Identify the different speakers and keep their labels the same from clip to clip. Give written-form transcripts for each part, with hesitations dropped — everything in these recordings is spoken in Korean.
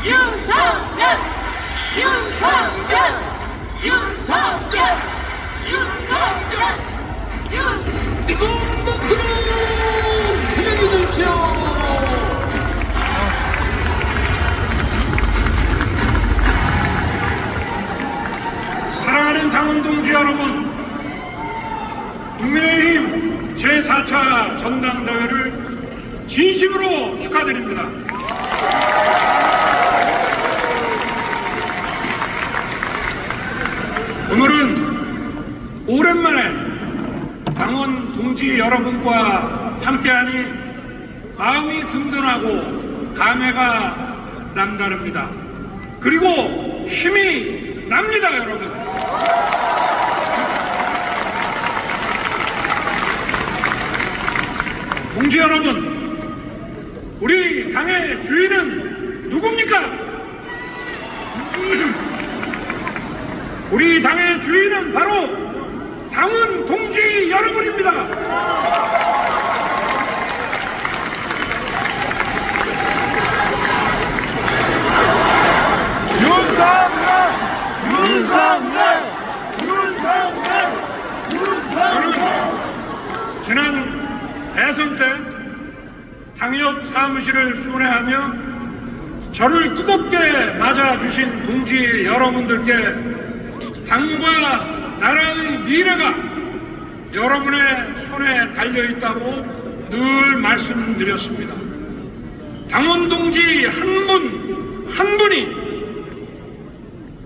Speaker 1: 윤석열! 윤석열! 윤석열! 윤석열!
Speaker 2: 뜨거운 목소리로 환영해 주십시오.
Speaker 3: 사랑하는 당원 동지 여러분, 국민의힘 제4차 전당대회를 진심으로 축하드립니다. 오늘은 오랜만에 당원 동지 여러분과 함께하니 마음이 든든하고 감회가 남다릅니다. 그리고 힘이 납니다, 여러분. 동지 여러분, 우리 당의 주인은 누굽니까? 우리 당의 주인은 바로 당원 동지 여러분입니다. 저는 지난 대선 때 당협 사무실을 순회하며 저를 뜨겁게 맞아주신 동지 여러분들께 당과 나라의 미래가 여러분의 손에 달려있다고 늘 말씀드렸습니다. 당원 동지 한 분, 한 분이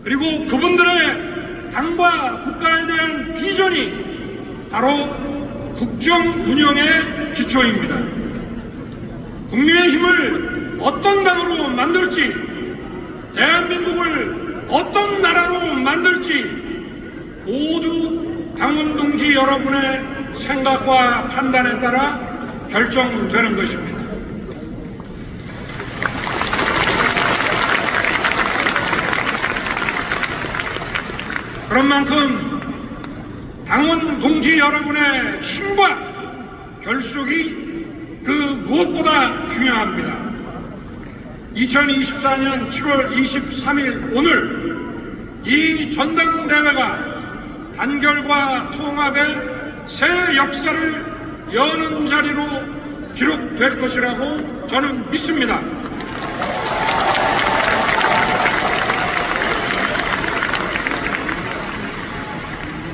Speaker 3: 그리고 그분들의 당과 국가에 대한 비전이 바로 국정 운영의 기초입니다. 국민의힘을 어떤 당으로 만들지, 대한민국을 어떤 나라로 만들지 모두 당원 동지 여러분의 생각과 판단에 따라 결정되는 것입니다. 그런 만큼 당원 동지 여러분의 힘과 결속이 그 무엇보다 중요합니다. 2024년 7월 23일 오늘 이 전당대회가 단결과 통합의 새 역사를 여는 자리로 기록될 것이라고 저는 믿습니다.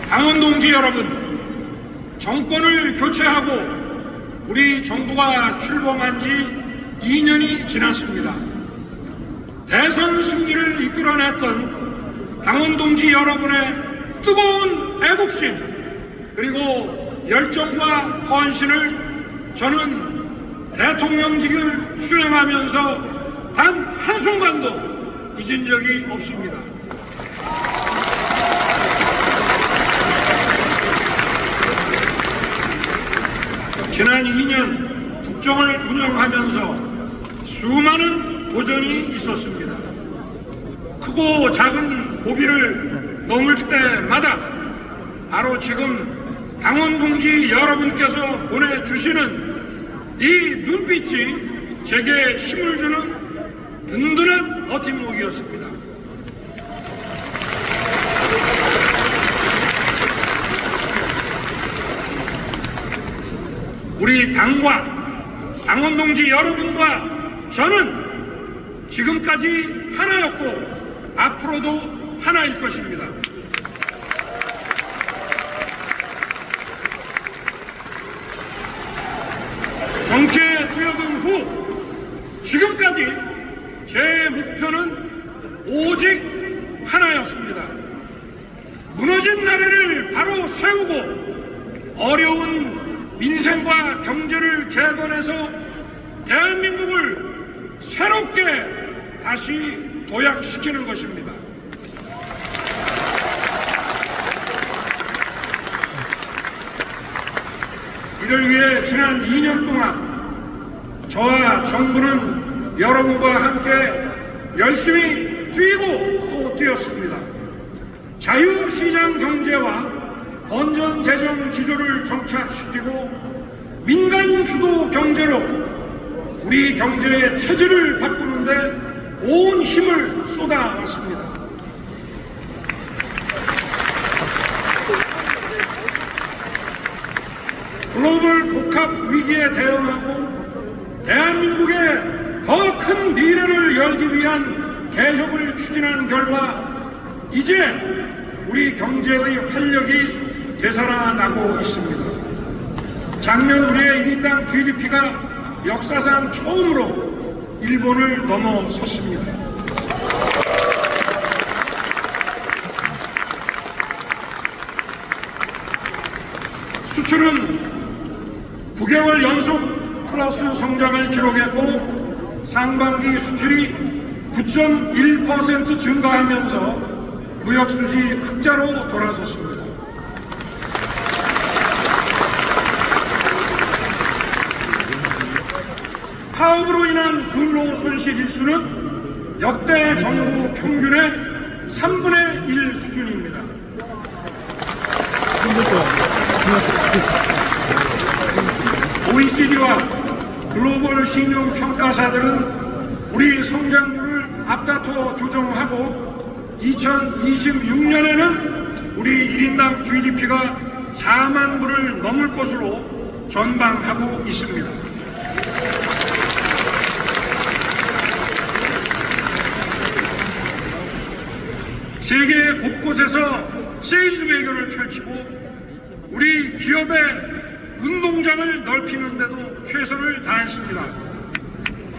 Speaker 3: 당원 동지 여러분, 정권을 교체하고 우리 정부가 출범한 지 2년이 지났습니다. 대선 승리를 이끌어냈던 당원 동지 여러분의 뜨거운 애국심 그리고 열정과 헌신을 저는 대통령직을 수행하면서 단 한순간도 잊은 적이 없습니다. 지난 2년 국정을 운영하면서 수많은 도전이 있었습니다. 크고 작은 고비를 넘을 때마다 바로 지금 당원 동지 여러분께서 보내주시는 이 눈빛이 제게 힘을 주는 든든한 버팀목이었습니다. 우리 당과 당원 동지 여러분과 저는 지금까지 하나였고 앞으로도 하나일 것입니다. 정치에 뛰어든 후 지금까지 제 목표는 오직 하나였습니다. 무너진 나라를 바로 세우고 어려운 민생과 경제를 재건해서 대한민국을 새롭게 다시 도약시키는 것입니다. 이를 위해 지난 2년 동안 저와 정부는 여러분과 함께 열심히 뛰고 또 뛰었습니다. 자유시장 경제와 건전 재정 기조를 정착시키고 민간 주도 경제로 우리 경제의 체질을 바꾸는데 온 힘을 목숨을 쏟아왔습니다. 글로벌 복합 위기에 대응하고 대한민국의 더 큰 미래를 열기 위한 개혁을 추진한 결과 이제 우리 경제의 활력이 되살아나고 있습니다. 작년 우리의 1인당 GDP가 역사상 처음으로 일본을 넘어섰습니다. 수출은 9개월 연속 플러스 성장을 기록했고 상반기 수출이 9.1% 증가하면서 무역수지 흑자로 돌아섰습니다. 파업으로 인한 근로 손실 일수는 역대 정부 평균의 3분의 1 수준입니다. OECD와 글로벌 신용평가사들은 우리 성장률을 앞다퉈 조정하고 2026년에는 우리 1인당 GDP가 4만 불을 넘을 것으로 전망하고 있습니다. 세계 곳곳에서 세일즈 외교를 펼치고 우리 기업의 운동장을 넓히는 데도 최선을 다했습니다.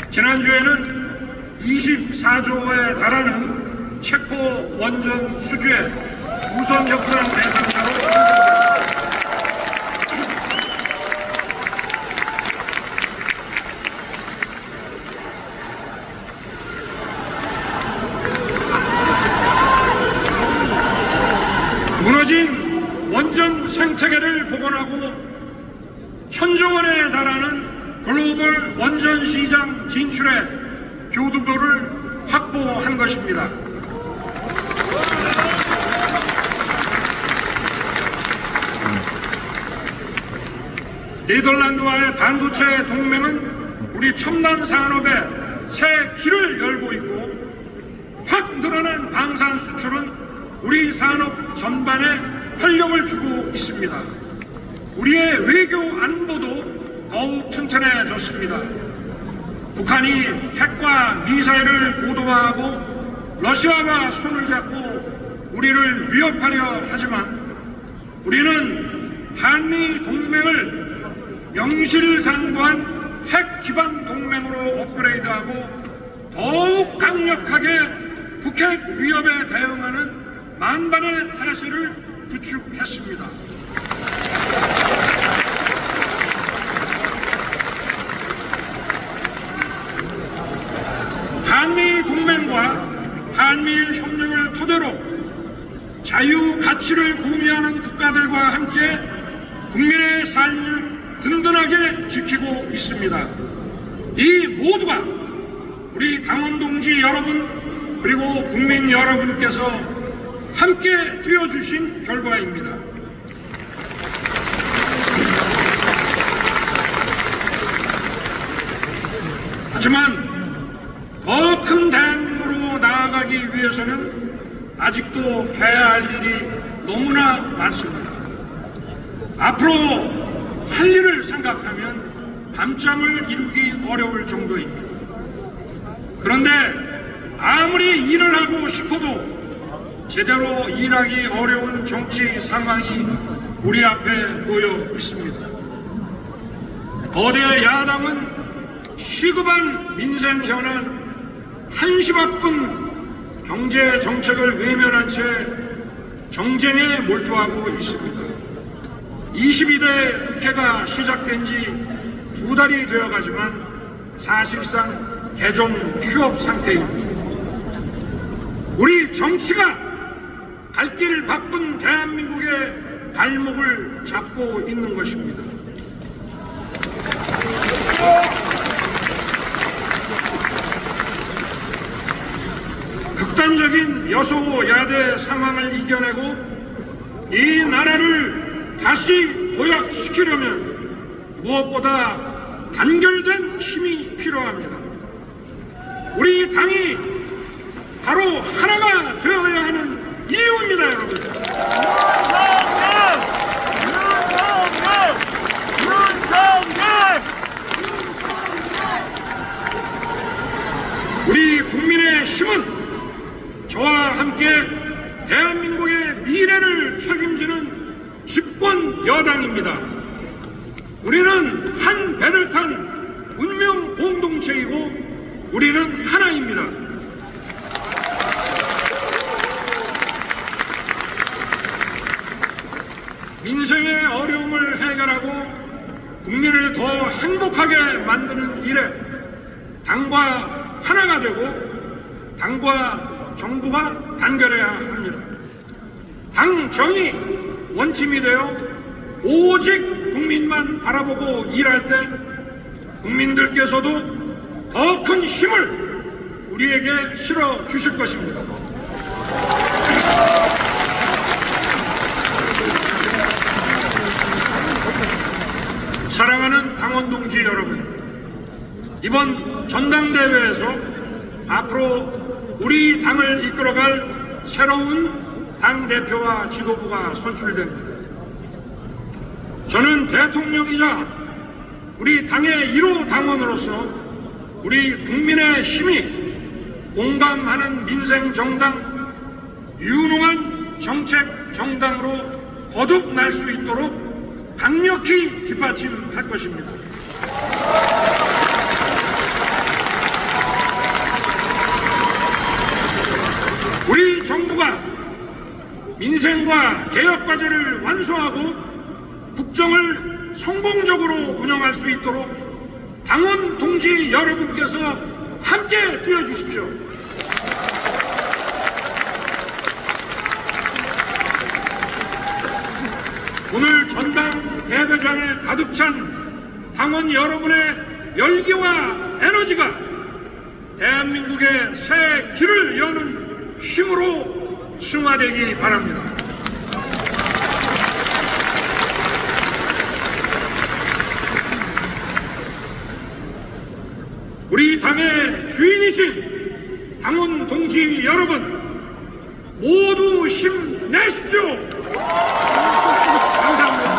Speaker 3: 지난주에는 24조에 달하는 체코 원전 수주에 우선 협상 대상자로 무너진 원전 생태계를 복원하고 1,000조 원에 달하는 글로벌 원전 시장 진출에 교두보를 확보한 것입니다. 네덜란드와의 반도체 동맹은 우리 첨단 산업에 새 길을 열고 있고 확 늘어난 방산 수출은 우리 산업 전반에 활력을 주고 있습니다. 우리의 외교 안보도 더욱 튼튼해졌습니다. 북한이 핵과 미사일을 고도화하고 러시아와 손을 잡고 우리를 위협하려 하지만 우리는 한미 동맹을 명실상부한 핵 기반 동맹으로 업그레이드하고 더욱 강력하게 북핵 위협에 대응하는 만반의 태세를 구축했습니다. 한미 동맹과 한미일 협력을 토대로 자유 가치를 공유하는 국가들과 함께 국민의 삶을 든든하게 지키고 있습니다. 이 모두가 우리 당원동지 여러분 그리고 국민 여러분께서 함께 뛰어주신 결과입니다. 하지만 더 큰 대한민국으로 나아가기 위해서는 아직도 해야 할 일이 너무나 많습니다. 앞으로 할 일을 생각하면 밤잠을 이루기 어려울 정도입니다. 그런데 아무리 일을 하고 싶어도 제대로 일하기 어려운 정치 상황이 우리 앞에 놓여 있습니다. 거대 야당은 시급한 민생 현안 한시 바쁜 경제 정책을 외면한 채 정쟁에 몰두하고 있습니다. 22대 국회가 시작된 지 2달이 되어가지만 사실상 개정 휴업 상태입니다. 우리 정치가 갈 길 바쁜 대한민국의 발목을 잡고 있는 것입니다. 극단적인 여소야대 상황을 이겨내고 이 나라를 다시 도약시키려면 무엇보다 단결된 힘이 필요합니다. 우리 당이 바로 하나가 되어야 하는 이유입니다, 여러분. 우리 국민의 힘은 저와 함께 대한민국의 미래를 책임지는 집권 여당입니다. 우리는 한 배를 탄 운명 공동체이고 우리는 하나입니다. 민생의 어려움을 해결하고 국민을 더 행복하게 만드는 일에 당과 하나가 되고 당과 정부가 단결해야 합니다. 당정이 원팀이 되어 오직 국민만 바라보고 일할 때 국민들께서도 더 큰 힘을 우리에게 실어 주실 것입니다. 사랑하는 당원 동지 여러분, 이번 전당대회에서 앞으로 우리 당을 이끌어갈 새로운 당대표와 지도부가 선출됩니다. 저는 대통령이자 우리 당의 1호 당원으로서 우리 국민의 힘이 공감하는 민생 정당, 유능한 정책 정당으로 거듭날 수 있도록 강력히 뒷받침할 것입니다. 우리 정부가 민생과 개혁 과제를 완수하고 국정을 성공적으로 운영할 수 있도록 당원 동지 여러분께서 함께 뛰어주십시오. 오늘 전당대회장에 가득 찬 당원 여러분의 열기와 에너지가 대한민국의 새 길을 여는 힘으로 승화되기 바랍니다. 우리 당의 주인이신 당원 동지 여러분, 모두 힘내십시오. 감사합니다.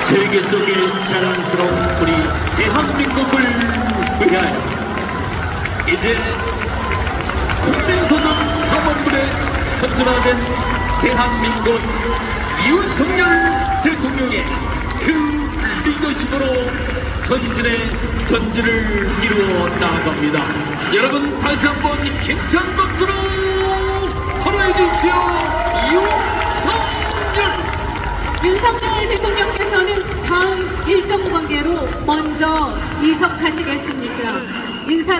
Speaker 2: 세계 속에 자랑스러운 우리 대한민국을 위하여 이제 국민소득 4만불에 선진화된 대한민국 윤석열 대통령의 그 리더십으로 전진을 이루어 나아갑니다. 여러분 다시 한번 힘찬 박수로 환호해 주십시오.
Speaker 1: 윤석열 대통령께서는 다음 일정 관계로 먼저 이석하시겠습니다. 인사